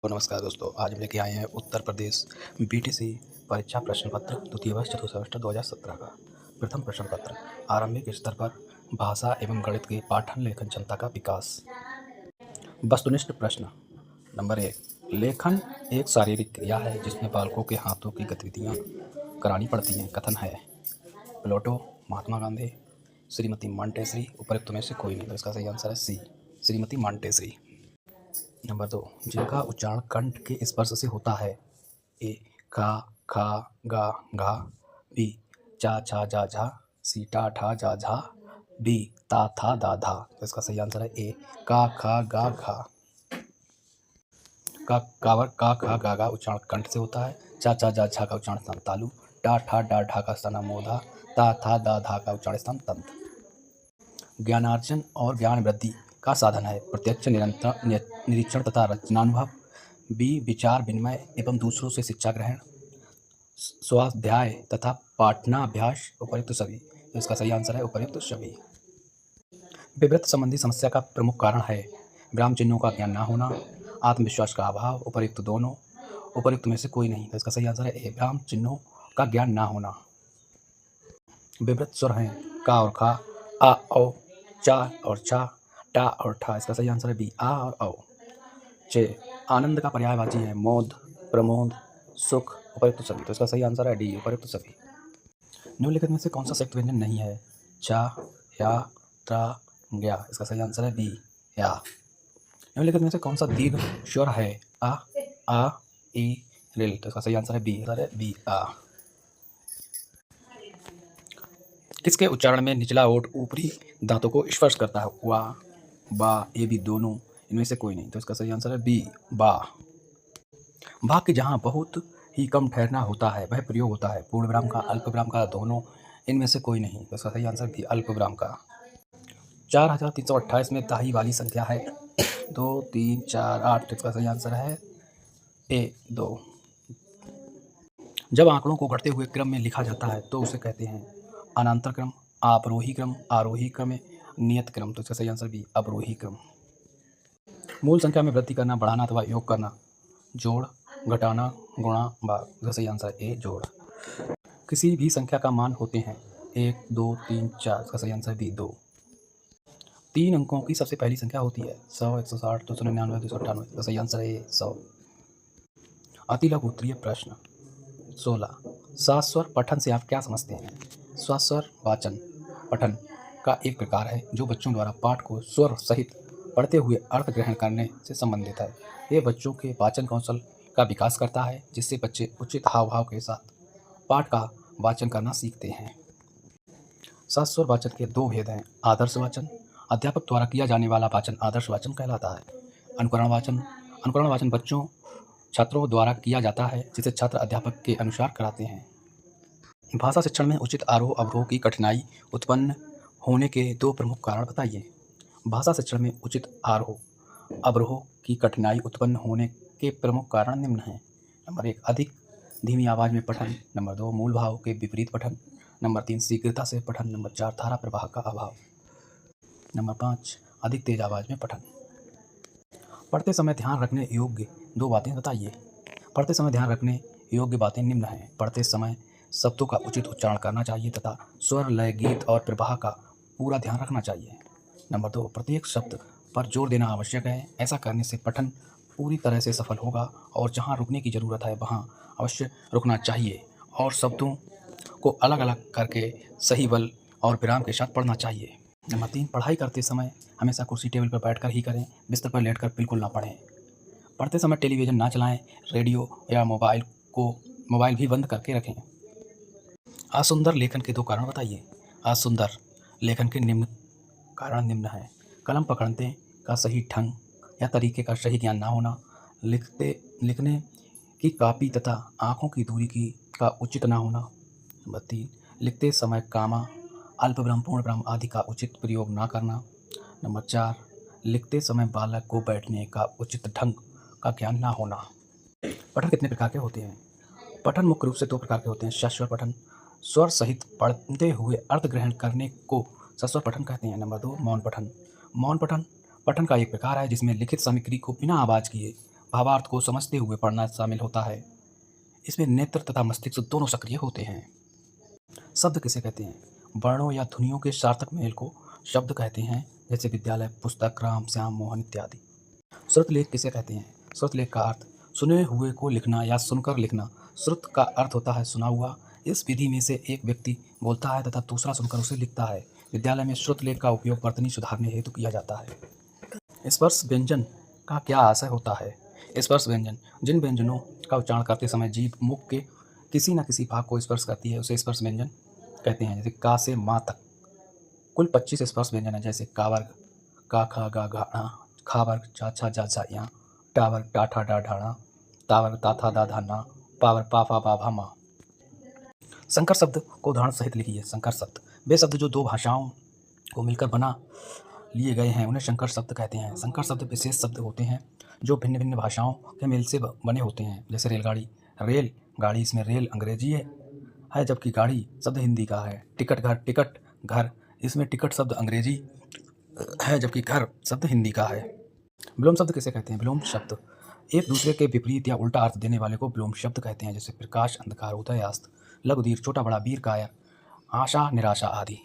तो नमस्कार दोस्तों, आज हम लेके आए हैं उत्तर प्रदेश बीटीसी परीक्षा प्रश्न पत्र द्वितीय वर्ष चतुर्थ सेमेस्टर 2017 का प्रथम प्रश्न पत्र। आरंभिक स्तर पर भाषा एवं गणित के पाठन लेखन क्षमता का विकास। वस्तुनिष्ठ प्रश्न नंबर 1। लेखन एक शारीरिक क्रिया है जिसमें बालकों के हाथों की गतिविधियां करानी पड़ती हैं। कथन है प्लेटो, महात्मा गांधी, श्रीमती मॉन्टेसरी, उपरोक्त में से कोई नहीं। तो इसका सही आंसर है सी, श्रीमती मॉन्टेसरी। नंबर 2। जिनका उच्चारण कंठ के स्पर्श से होता है। ए खा खा गा घा, बी चा छा जा झा, सी टा ठा जा झा, डी ता था दा धा। तो इसका सही आंसर है ए का खा गा घा। का खा गा गा उच्चारण कंठ से होता है। चा छा जा झा का उच्चारण स्थान तालु, टा ठा डा ढा का स्थान मोधा, ता था दा धा का उच्चारण स्थान तंत्र। ज्ञानार्जन और ज्ञान वृद्धि का साधन है। प्रत्यक्ष निरीक्षण तथा रचनानुभव, बी विचार विनिमय एवं दूसरों से शिक्षा ग्रहण, स्वाध्याय तथा पाठनाभ्यास, उपर्युक्त सभी। तो इसका सही आंसर है उपर्युक्त सभी। विवृत संबंधी समस्या का प्रमुख कारण है विराम चिन्हों का ज्ञान न होना, आत्मविश्वास का अभाव, उपर्युक्त दोनों, उपर्युक्त में से कोई नहीं। तो इसका सही आंसर है ए विराम चिन्हों का ज्ञान न होना। विवृत स्वर हैं का और खा, आ औ, चा और छा, टा और ठा। इसका सही आंसर है बी आ और औ। 6। आनंद का पर्यायवाची है मोद, प्रमोद, सुख, उपर्युक्त सभी। तो इसका सही आंसर है डी, उपर्युक्त सभी। निम्नलिखित में से कौन सा संयुक्त व्यंजन नहीं है। चा, या, त्रा, ज्ञा। इसका सही आंसर है बी या। निम्नलिखित में से कौन सा दीर्घ स्वर है आ ई रिल। तो इसका सही आंसर है बी आ। किसके उच्चारण में निचला ओठ ऊपरी दांतों को स्पर्श करता है। वाह, बा, ये भी दोनों, इनमें से कोई नहीं। तो इसका सही आंसर है बी बा। वाक्य जहाँ बहुत ही कम ठहरना होता है वह प्रयोग होता है। पूर्ण विराम का, अल्प विराम का, दोनों, इनमें से कोई नहीं। तो इसका सही आंसर भी अल्प विराम का। 4328 में दाही वाली संख्या है 2 3 4 8। इसका सही आंसर है ए 2। जब आंकड़ों को घटते हुए क्रम में लिखा जाता है तो उसे कहते हैं अनांतर क्रम, आरोही क्रम, आरोही क्रम, नियत क्रम। तो इसका सही आंसर भी अवरोही क्रम। मूल संख्या में वृद्धि करना, बढ़ाना अथवा योग करना, जोड़, घटाना, गुणा, भाग। इसका सही आंसर ए जोड़। किसी भी संख्या का मान होते हैं 1 2 3 4। इसका सही आंसर बी 2। 3 अंकों की सबसे पहली संख्या होती है 100, 160, 299, 298। इसका सही आंसर है 100। अति लघु उत्तरीय प्रश्न 16। सास्वर पठन से आप क्या समझते हैं। सास्वर वाचन पठन का एक प्रकार है जो बच्चों द्वारा पाठ को स्वर सहित पढ़ते हुए अर्थ ग्रहण करने से संबंधित है। ये बच्चों के वाचन कौशल का विकास करता है जिससे बच्चे उचित हाव भाव के साथ पाठ का वाचन करना सीखते हैं। सास्वर वाचन के 2 भेद हैं। आदर्श वाचन, अध्यापक द्वारा किया जाने वाला वाचन आदर्श वाचन कहलाता है। अनुकरण वाचन बच्चों छात्रों द्वारा किया जाता है जिसे छात्र अध्यापक के अनुसार कराते हैं। भाषा शिक्षण में उचित आरोह अवरोह की कठिनाई उत्पन्न होने के 2 प्रमुख कारण बताइए। भाषा शिक्षण में उचित आरोह अवरोह की कठिनाई उत्पन्न होने के प्रमुख कारण निम्न हैं। नंबर 1, अधिक धीमी आवाज़ में पठन। नंबर 2, मूल भाव के विपरीत पठन। नंबर 3, शीघ्रता से पठन। नंबर 4, धारा प्रवाह का अभाव। नंबर 5, अधिक तेज आवाज़ में पठन। पढ़ते समय ध्यान रखने योग्य 2 बातें बताइए। पढ़ते समय ध्यान रखने योग्य बातें निम्न हैं। पढ़ते समय शब्दों का उचित उच्चारण करना चाहिए तथा स्वर, लय, गीत और प्रवाह का पूरा ध्यान रखना चाहिए। नंबर 2, प्रत्येक शब्द पर जोर देना आवश्यक है। ऐसा करने से पठन पूरी तरह से सफल होगा और जहाँ रुकने की ज़रूरत है वहाँ अवश्य रुकना चाहिए और शब्दों को अलग अलग करके सही बल और विराम के साथ पढ़ना चाहिए। नंबर 3, पढ़ाई करते समय हमेशा कुर्सी टेबल पर बैठकर ही करें, बिस्तर पर लेटकर बिल्कुल ना पढ़ें। पढ़ते समय टेलीविज़न ना चलाएं, रेडियो या मोबाइल भी बंद करके रखें। असुंदर लेखन के 2 कारण बताइए। असुंदर लेखन के कारण निम्न हैं। कलम पकड़ने का सही ढंग या तरीके का सही ज्ञान ना होना, लिखने की कापी तथा आँखों की दूरी का उचित ना होना। नंबर 3, लिखते समय कामा, अल्पविराम, पूर्णविराम आदि का उचित प्रयोग ना करना। नंबर 4, लिखते समय बालक को बैठने का उचित ढंग का ज्ञान ना होना। पठन कितने प्रकार के होते हैं। पठन मुख्य रूप से 2 प्रकार के होते हैं। सस्वर पठन, स्वर सहित पढ़ते हुए अर्थ ग्रहण करने को सस्वर पठन कहते हैं। नंबर 2, मौन पठन। मौन पठन पठन का एक प्रकार है जिसमें लिखित सामग्री को बिना आवाज़ किए भावार्थ को समझते हुए पढ़ना शामिल होता है। इसमें नेत्र तथा मस्तिष्क दोनों सक्रिय होते हैं। शब्द किसे कहते हैं? वर्णों या ध्वनियों के सार्थक मेल को शब्द कहते हैं, जैसे विद्यालय, पुस्तक, राम, श्याम, मोहन इत्यादि। श्रुतलेख किसे कहते हैं? श्रुतलेख का अर्थ सुने हुए को लिखना या सुनकर लिखना। श्रुत का अर्थ होता है सुना हुआ। इस विधि में से एक व्यक्ति बोलता है तथा दूसरा सुनकर उसे लिखता है। विद्यालय में श्रुतलेख का उपयोग वर्तनी सुधारने हेतु किया जाता है। स्पर्श व्यंजन का क्या आशय होता है? स्पर्श व्यंजन जिन व्यंजनों का उच्चारण करते समय जीभ मुख के किसी न किसी भाग को स्पर्श करती है उसे स्पर्श व्यंजन कहते हैं। जैसे का से माँ तक कुल 25 स्पर्श व्यंजन है, जैसे कावर्ग का, खा, गा, घा, खावर्ग चा, छा, जा, जा, या, टावर्ग टा, ठा, डा, ढाणा, तावर्ग ता, था, दा, धा, ना, पावर्ग पा, फा, बा, भा, मा। संकर शब्द को उदाहरण सहित लिखिए। संकर शब्द वे शब्द जो दो भाषाओं को मिलकर बना लिए गए हैं उन्हें संकर शब्द कहते हैं। संकर शब्द विशेष शब्द होते हैं जो भिन्न भिन्न भाषाओं के मेल से बने होते हैं। जैसे रेलगाड़ी, रेल गाड़ी, इसमें रेल अंग्रेजी है जबकि गाड़ी शब्द हिंदी का है। टिकट घर, टिकट घर, इसमें टिकट शब्द अंग्रेजी है जबकि घर शब्द हिंदी का है। विलोम शब्द किसे कहते हैं? विलोम शब्द एक दूसरे के विपरीत या उल्टा अर्थ देने वाले को विलोम शब्द कहते हैं। जैसे प्रकाश, अंधकार, उदय, अस्त, लघु, दीर्घ, छोटा बड़ा, वीर, कायर, आशा, निराशा आदि।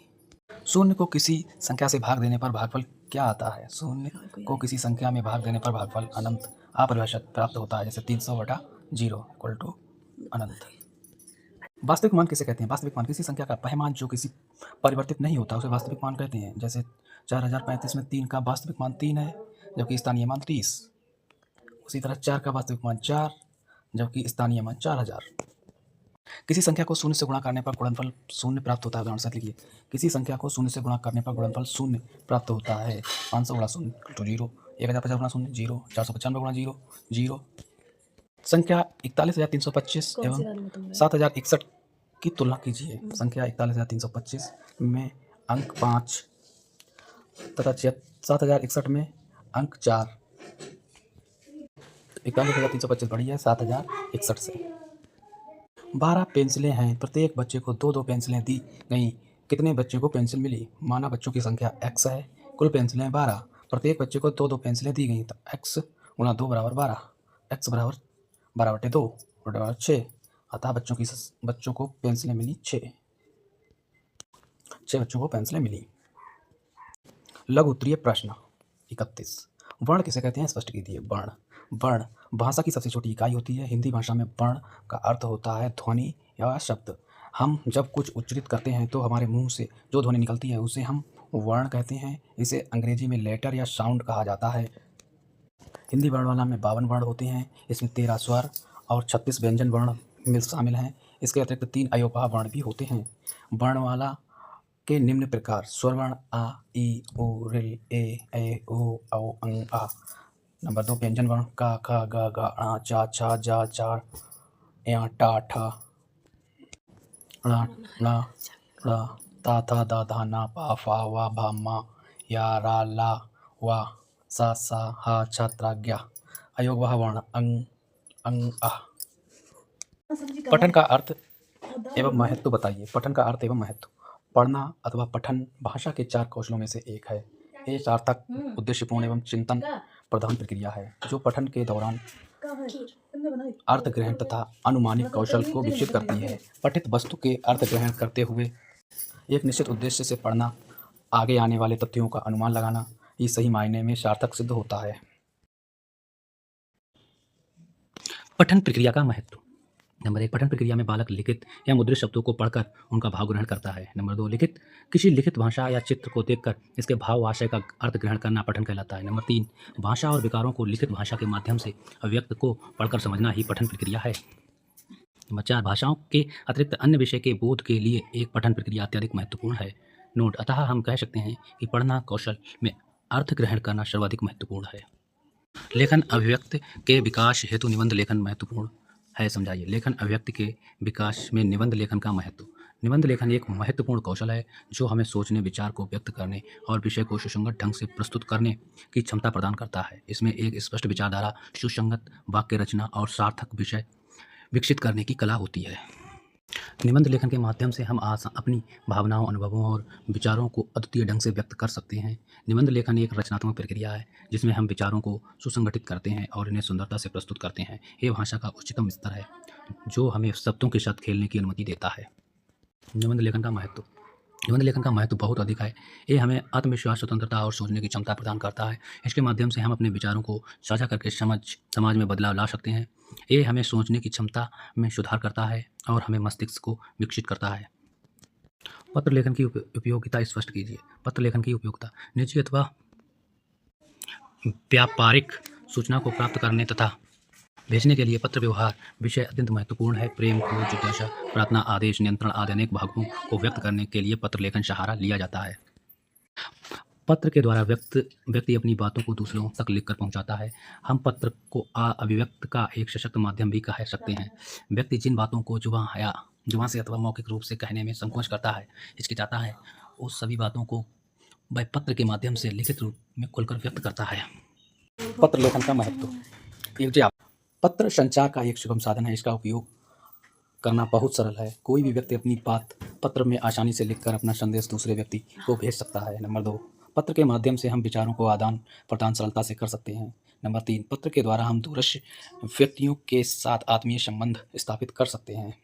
शून्य को किसी संख्या से भाग देने पर भागफल क्या आता है? शून्य को किसी संख्या में भाग देने पर भागफल अनंत अपरिभाषित प्राप्त होता है। जैसे 300/0 = अनंत। वास्तविक मान किसे कहते हैं? वास्तविक मान किसी संख्या का वह मान जो किसी परिवर्तित नहीं होता उसे वास्तविक मान कहते हैं। जैसे 4035 में 3 का वास्तविक मान 3 है जबकि स्थानीय मान 30। उसी तरह 4 का वास्तविक मान 4 जबकि स्थानीय मान 4000। किसी संख्या को शून्य से गुणा करने पर गुणनफल शून्य प्राप्त होता है। उदाहरण से लिखिए, किसी संख्या को शून्य से गुणा करने पर गुणनफल शून्य प्राप्त होता है। 500 × 0 = 0, 1050 × 0 0, 495 × 0 0। संख्या 41,325 एवं 7,061 की तुलना कीजिए। संख्या 41,325 में अंक 5 तथा 7,061 में अंक 4। 41,325 बड़ी है 7,061 से। 12 पेंसिलें हैं, प्रत्येक बच्चे को 2-2 पेंसिलें दी गई। कितने बच्चे को पेंसिल मिली? माना बच्चों की संख्या x है, कुल पेंसिलें 12, प्रत्येक बच्चे को 2-2 पेंसिलें दी गई, तो x × 2 = 12, x = 12/2 = 6। अतः बच्चों को पेंसिलें मिली 6 बच्चों को पेंसिलें मिली। लघु उत्तरीय प्रश्न 31। वर्ण किसे कहते हैं? स्पष्ट कीजिए। वर्ण भाषा की सबसे छोटी इकाई होती है। हिंदी भाषा में वर्ण का अर्थ होता है ध्वनि या शब्द। हम जब कुछ उच्चारित करते हैं तो हमारे मुंह से जो ध्वनि निकलती है उसे हम वर्ण कहते हैं। इसे अंग्रेजी में लेटर या साउंड कहा जाता है। हिंदी वर्णमाला में 52 वर्ण होते हैं। इसमें 13 स्वर और 36 व्यंजन वर्ण शामिल हैं। इसके अतिरिक्त 3 अवयवभाव वर्ण भी होते हैं। वर्णमाला के निम्न प्रकार स्वर वर्ण आ, ई, उ, ऋ, ए, ओ, औ, अं, आ। नंबर 2 व्यंजन वर्ण का, खा, गा, घा, णा, चा, छा, जा, चा, या, टा, ठा, णा, णा, ड़ा, ता, था, दा, धा, ना, पा, फा, वा, भा, मा, या, रा, ला, वा, सा, हा, छा, त्रा, ज्ञा। अयोगवाह वर्ण अंग, अंग, आ। पठन का अर्थ एवं महत्व बताइए। पठन का अर्थ एवं महत्व। पढ़ना अथवा पठन भाषा के 4 कौशलों में से एक है। ये सार्थक, उद्देश्यपूर्ण एवं चिंतन प्रधान प्रक्रिया है जो पठन के दौरान अर्थ ग्रहण तथा अनुमानिक कौशल को विकसित करती है। पठित वस्तु के अर्थ ग्रहण करते हुए एक निश्चित उद्देश्य से पढ़ना, आगे आने वाले तथ्यों का अनुमान लगाना, ये सही मायने में सार्थक सिद्ध होता है। पठन प्रक्रिया का महत्व। नंबर 1, पठन प्रक्रिया में बालक लिखित या मुद्रित शब्दों को पढ़कर उनका भाव ग्रहण करता है। नंबर 2, किसी लिखित भाषा या चित्र को देखकर इसके भाव आशय का अर्थ ग्रहण करना पठन कहलाता है। नंबर 3, भाषा और विकारों को लिखित भाषा के माध्यम से अभिव्यक्त को पढ़कर समझना ही पठन प्रक्रिया है। नंबर 4, भाषाओं के अतिरिक्त अन्य विषय के बोध के लिए एक पठन प्रक्रिया अत्यधिक महत्वपूर्ण है। नोट, अतः हम कह सकते हैं कि पढ़ना कौशल में अर्थ ग्रहण करना सर्वाधिक महत्वपूर्ण है। लेखन अभिव्यक्ति के विकास हेतु निबंध लेखन महत्वपूर्ण है। समझाइए। लेखन अभिव्यक्ति के विकास में निबंध लेखन का महत्व। निबंध लेखन एक महत्वपूर्ण कौशल है जो हमें सोचने, विचार को व्यक्त करने और विषय को सुसंगत ढंग से प्रस्तुत करने की क्षमता प्रदान करता है। इसमें एक स्पष्ट विचारधारा, सुसंगत वाक्य रचना और सार्थक विषय विकसित करने की कला होती है। निबंध लेखन के माध्यम से हम अपनी भावनाओं, अनुभवों और विचारों को अद्वितीय ढंग से व्यक्त कर सकते हैं। निबंध लेखन एक रचनात्मक प्रक्रिया है जिसमें हम विचारों को सुसंगठित करते हैं और इन्हें सुंदरता से प्रस्तुत करते हैं। ये भाषा का उच्चतम स्तर है जो हमें शब्दों के साथ खेलने की अनुमति देता है। निबंध लेखन का महत्व बहुत अधिक है। ये हमें आत्मविश्वास, स्वतंत्रता और सोचने की क्षमता प्रदान करता है। इसके माध्यम से हम अपने विचारों को साझा करके समाज में बदलाव ला सकते हैं। ये हमें सोचने की क्षमता में सुधार करता है और हमें मस्तिष्क को विकसित करता है। पत्र लेखन की उपयोगिता स्पष्ट कीजिए। पत्र लेखन की उपयोगिता निजी अथवा व्यापारिक सूचना को प्राप्त करने तथा भेजने के लिए पत्र व्यवहार विषय अत्यंत महत्वपूर्ण है। प्रेम, क्रोध, जिज्ञासा, प्रार्थना, आदेश, नियंत्रण आदि अनेक भावों को व्यक्त करने के लिए पत्र लेखन सहारा लिया जाता है। पत्र के द्वारा व्यक्ति अपनी बातों को दूसरों तक लिखकर पहुंचाता है। हम पत्र को अभिव्यक्त का एक सशक्त माध्यम भी कह सकते हैं। व्यक्ति जिन बातों को जुबान से अथवा मौखिक रूप से कहने में संकोच करता है, हिचकिचाता है, उस सभी बातों को वह पत्र के माध्यम से लिखित रूप में खुलकर व्यक्त करता है। पत्र लेखन का महत्व। पत्र संचार का एक सुगम साधन है। इसका उपयोग करना बहुत सरल है। कोई भी व्यक्ति अपनी बात पत्र में आसानी से लिखकर अपना संदेश दूसरे व्यक्ति को भेज सकता है। नंबर 2, पत्र के माध्यम से हम विचारों को आदान प्रदान सरलता से कर सकते हैं। नंबर 3, पत्र के द्वारा हम दूरस्थ व्यक्तियों के साथ आत्मीय संबंध स्थापित कर सकते हैं।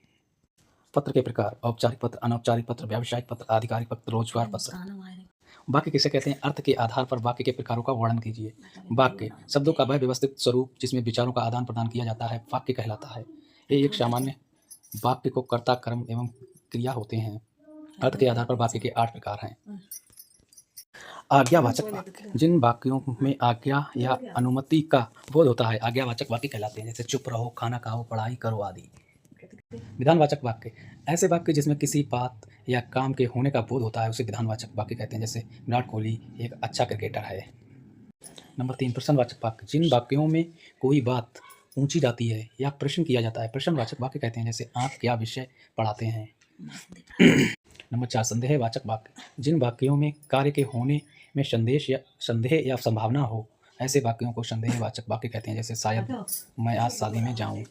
पत्र के प्रकार: औपचारिक पत्र, अनौपचारिक पत्र, व्यावसायिक पत्र, आधिकारिक पत्र, रोजगार पत्र। वाक्य किसे कहते हैं? अर्थ के आधार पर वाक्य के प्रकारों का वर्णन कीजिए। वाक्य शब्दों का वह व्यवस्थित स्वरूप जिसमें विचारों का आदान प्रदान किया जाता है वाक्य कहलाता है। ये एक सामान्य वाक्य को कर्ता, कर्म एवं क्रिया होते हैं। अर्थ के आधार पर वाक्य के 8 प्रकार हैं। आज्ञावाचक वाक्य: जिन वाक्यों में आज्ञा या अनुमति का बोध होता है आज्ञावाचक वाक्य कहलाते हैं, जैसे चुप रहो, खाना खाओ, पढ़ाई करो आदि। विधानवाचक वाक्य: ऐसे वाक्य जिसमें किसी बात या काम के होने का बोध होता है उसे विधानवाचक वाक्य कहते हैं, जैसे विराट कोहली एक अच्छा क्रिकेटर है। नंबर 3, प्रश्नवाचक वाक्य: जिन वाक्यों में कोई बात पूछी जाती है या प्रश्न किया जाता है प्रश्नवाचक वाक्य कहते हैं, जैसे आप क्या विषय पढ़ाते हैं। नंबर 4, संदेहवाचक वाक्य: जिन वाक्यों में कार्य के होने में संदेह या संभावना हो ऐसे वाक्यों को संदेहवाचक वाक्य कहते हैं, जैसे शायद मैं आज शादी में जाऊं।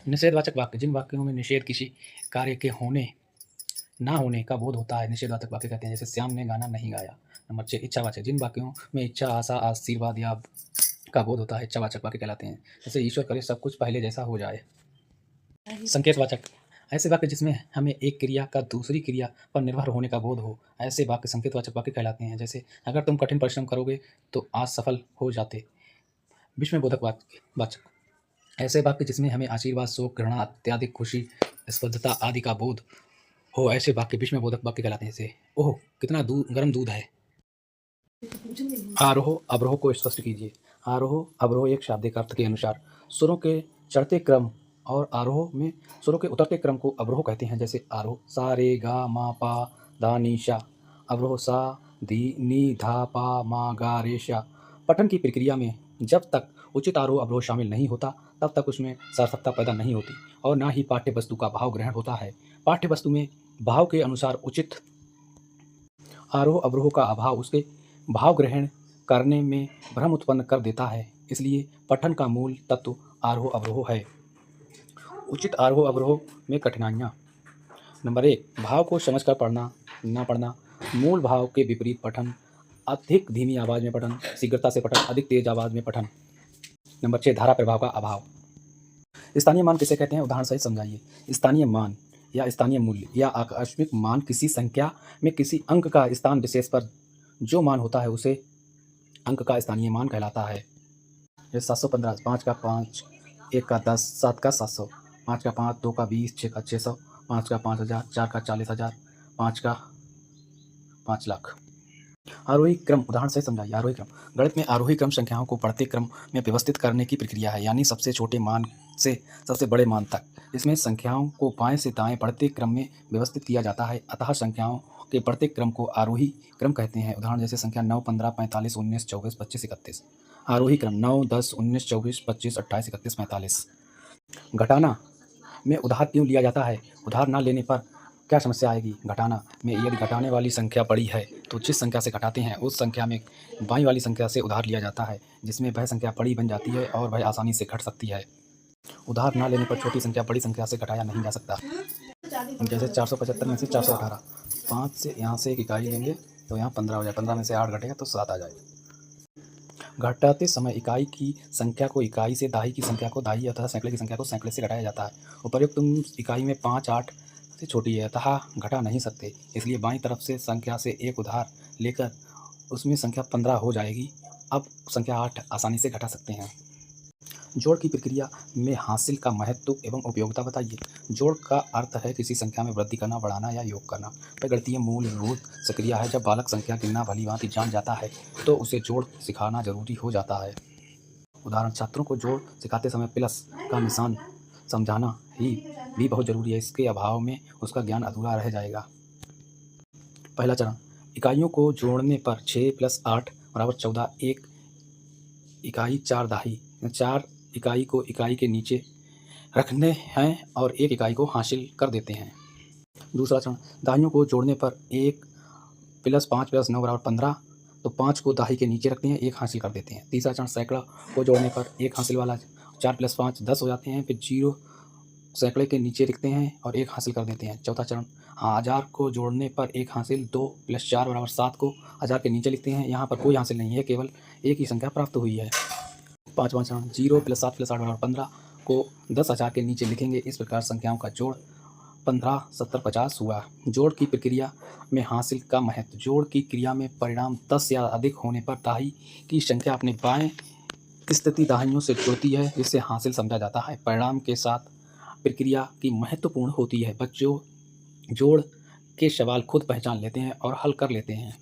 निषेधवाचक वाक्य: जिन वाक्यों में निषेध किसी कार्य के ना होने का बोध होता है निषेधवाचक वाक्य कहते हैं, जैसे श्याम ने गाना नहीं गाया। नंबर 6, इच्छावाचक: जिन वाक्यों में इच्छा, आशा, आशीर्वाद या का बोध होता है इच्छावाचक वाक्य कहलाते हैं, जैसे ईश्वर करे सब कुछ पहले जैसा हो जाए। संकेतवाचक: ऐसे वाक्य जिसमें हमें एक क्रिया का दूसरी क्रिया पर निर्भर होने का बोध हो ऐसे वाक्य संकेतवाचक वाक्य कहलाते हैं, जैसे अगर तुम कठिन परिश्रम करोगे तो आज सफल हो जाते। विस्मयबोधक वाचक: ऐसे वाक्य जिसमें हमें आशीर्वाद, शोक, घृणा, अत्यधिक खुशी, स्पर्धता आदि का बोध हो ऐसे वाक्य विस्मयबोधक वाक्य कहलाते हैं, जैसे ओह कितना गर्म दूध है। आरोह अवरोह को स्पष्ट कीजिए। आरोह अवरोह एक शाब्दिक अर्थ के अनुसार सुरों के चढ़ते क्रम और आरोह में सुरों के उतरते क्रम को अवरोह कहते हैं, जैसे आरोह सा रे गा मा पा धा नी शा, अवरोह सा धी नी धा पा मा गा रे शा। पठन की प्रक्रिया में जब तक उचित आरोह अवरोह शामिल नहीं होता तब तक उसमें सार्थकता पैदा नहीं होती और ना ही पाठ्य वस्तु का भाव ग्रहण होता है। पाठ्य वस्तु में भाव के अनुसार उचित आरोह अवरोह का अभाव उसके भाव ग्रहण करने में भ्रम उत्पन्न कर देता है। इसलिए पठन का मूल तत्व आरोह अवरोह है। उचित आरोह अवरोह में कठिनाइयाँ: नंबर 1, भाव को समझकर पढ़ना ना पढ़ना, मूल भाव के विपरीत पठन, अधिक धीमी आवाज़ में पठन, शीघ्रता से पठन, अधिक तेज आवाज़ में पठन। नंबर 6, धारा प्रभाव का अभाव। स्थानीय मान किसे कहते हैं? उदाहरण सहित समझाइए। स्थानीय मान या स्थानीय मूल्य या आकस्मिक मान किसी संख्या में किसी अंक का स्थान विशेष पर जो मान होता है उसे अंक का स्थानीय मान कहलाता है। जैसे 715, 5 का 5, 1 का 10, 7 का 700, 5 का 5, 2 का 20, 6 का 600, 5 का 5000, 4 का 40,000, 5 का 5 लाख। आरोही क्रम, उदाहरण से समझाइए। आरोही क्रम गणित में आरोही क्रम संख्याओं को बढ़ते क्रम में व्यवस्थित करने की प्रक्रिया है, यानी सबसे छोटे मान से सबसे बड़े मान तक। इसमें संख्याओं को बाएं से दाएं बढ़ते क्रम में व्यवस्थित किया जाता है, अतः संख्याओं के बढ़ते क्रम को आरोही क्रम कहते हैं। उदाहरण जैसे संख्या 9, 15, 45, 19, 24, 25, 31। आरोही क्रम 9, 10, 19, 24, 25, 28, 31, 45। घटाना में उधार क्यों लिया जाता है? उधार ना लेने पर क्या समस्या आएगी? घटाना में यदि घटाने वाली संख्या बड़ी है तो जिस संख्या से घटाते हैं उस संख्या में बाईं वाली संख्या से उधार लिया जाता है, जिसमें वह संख्या बड़ी बन जाती है और वह आसानी से घट सकती है। उधार ना लेने पर छोटी संख्या बड़ी संख्या से घटाया नहीं जा सकता। जैसे 475 में से 418, 5 से यहाँ से एक इकाई लेंगे तो यहाँ 15 हो जाए, 15 में से 8 घटेगा तो 7 आ जाएगा। घटाते समय इकाई की संख्या को इकाई से, दाही की संख्या को दाही अतः सैकड़े की संख्या को सैकड़े से घटाया जाता है। उपर्युक्त इकाई में 5 8 से छोटी है अतः घटा नहीं सकते, इसलिए बाईं तरफ से संख्या से एक उधार लेकर उसमें संख्या 15 हो जाएगी। अब संख्या 8 आसानी से घटा सकते हैं। जोड़ की प्रक्रिया में हासिल का महत्व एवं उपयोगिता बताइए। जोड़ का अर्थ है किसी संख्या में वृद्धि करना, बढ़ाना या योग करना। प्रगणितीय मूलभूत क्रिया है। जब बालक संख्या गिनना भलीभांति जान जाता है तो उसे जोड़ सिखाना जरूरी हो जाता है। उदाहरण, छात्रों को जोड़ सिखाते समय प्लस का निशान समझाना ही भी बहुत जरूरी है, इसके अभाव में उसका ज्ञान अधूरा रह जाएगा। पहला चरण, इकाइयों को जोड़ने पर 6 + 8 = 14, एक इकाई 4 दाही, 4 इकाई को इकाई के नीचे रखने हैं और एक इकाई को हासिल कर देते हैं। दूसरा चरण, दाहियों को जोड़ने पर 1 + 5 + 9 = 15, तो 5 को दाही के नीचे रखते हैं, एक हासिल कर देते हैं। तीसरा चरण, सैकड़ा को जोड़ने पर एक हासिल वाला 4 + 5 = 10 हो जाते हैं, फिर 0 सैकड़े के नीचे लिखते हैं और एक हासिल कर देते हैं। चौथा चरण, हजार को जोड़ने पर एक हासिल, 2 + 4 = 7 को हजार के नीचे लिखते हैं, यहाँ पर कोई हासिल नहीं है, केवल एक ही संख्या प्राप्त हुई है। पाँचवां चरण, 0 + 7 + 8 = 15 को 10,000 के नीचे लिखेंगे। इस प्रकार संख्याओं का जोड़ 15, 70, 50 हुआ। जोड़ की प्रक्रिया में हासिल का महत्व। जोड़ की क्रिया में परिणाम 10 या अधिक होने पर दाही की संख्या अपने बाएं स्थिति दाहियों से जुड़ती है, जिससे हासिल समझा जाता है। परिणाम के साथ प्रक्रिया की महत्वपूर्ण होती है। बच्चों जोड़ के सवाल खुद पहचान लेते हैं और हल कर लेते हैं।